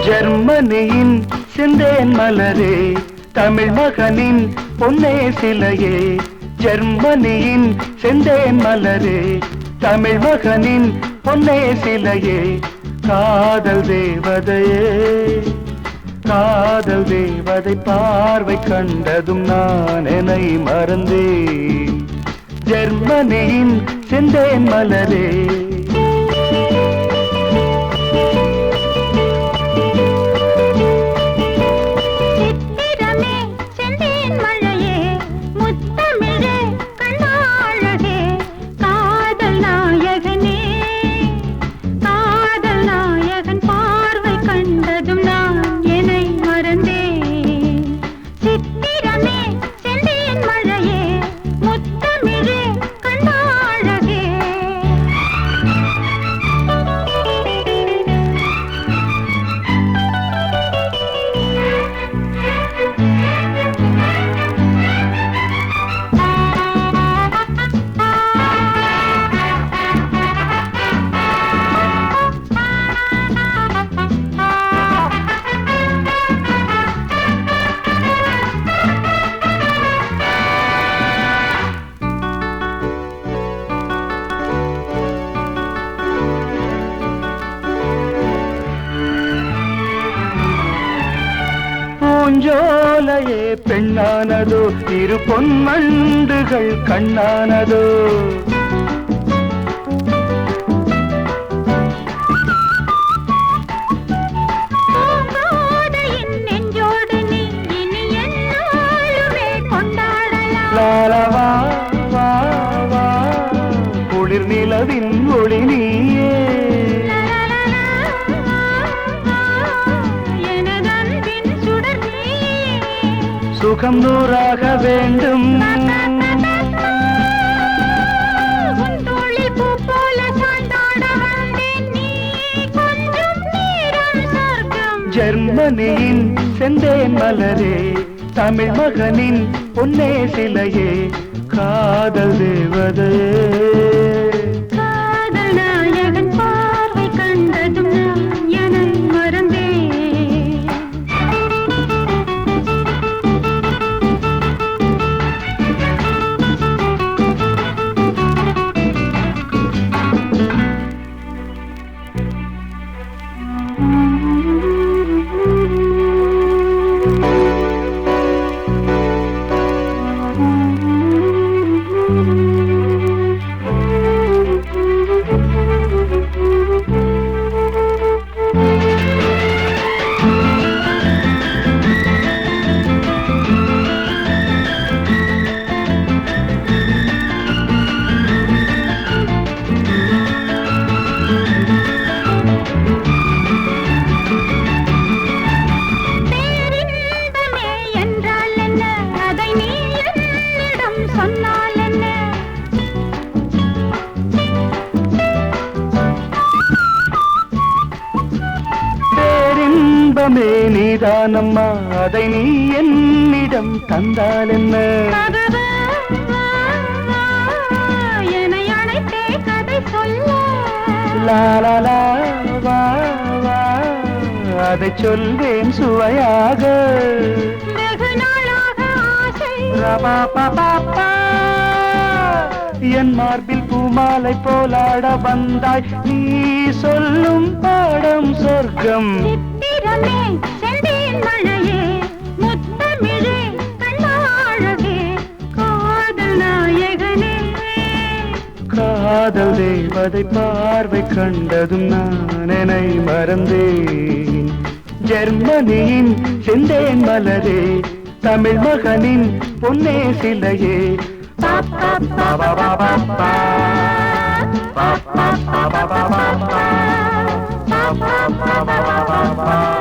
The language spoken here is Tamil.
ஜெர்மனியின் செந்தேன் மலரே, தமிழ் மகனின் பொன்னே சிலையே. ஜெர்மனியின் செந்தேன் மலரே, தமிழ் மகனின் பொன்னே சிலையே. காதல் தேவதையே, காதல் தேவதை பார்வை கண்டதும் நான் என்னை மறந்தேன். ஜெர்மனியின் செந்தேன் மலரே. பூஞ்சோலையே பெண்ணானதோ, இரு பொன்மண்டுகள் கண்ணானதோ. லாலவா வா வா, குளிர் நிலவின் ஒளி நீயே. சுகம் நூறாக வேண்டும். ஜெர்மனியின் செந்தேன் மலரே, தமிழ் மகனின் பொன்னே சிலையே. காதல் தேவதையே, காதல் நாயகன் பார்வை கண்டதும் நான் என்னை மறந்தேன். பேரின்பமே நீதானம்மா, அதை நீ என்னிடம் தந்தால் என்ன? என்னை அழைத்தே கதை சொல்ல. லாலா வா வா, அதை சொல்வேன் சுவையாக. வெகு நாளாக ஆசை. ரபா பாப்பா, என் மார்பில் பூமாலை போலாட வந்தாய். நீ சொல்லும் பாடம் சொர்க்கம். சித்திரமே செந்தேன் மழையே, முத்தமிழே கண்ணாழகே, காதல் நாயகனே. காதல் தேவதை பார்வை கண்டதும் நான் என்னை மறந்தேன். ஜெர்மனியின் செந்தேன் மலரே, தமிழ் மகனின் பொன்னே சிலையே. பாப்பா பாப்பா பாப்பா பாப்பா பாப்பா பாப்பா பாப்பா பாப்பா பாப்பா.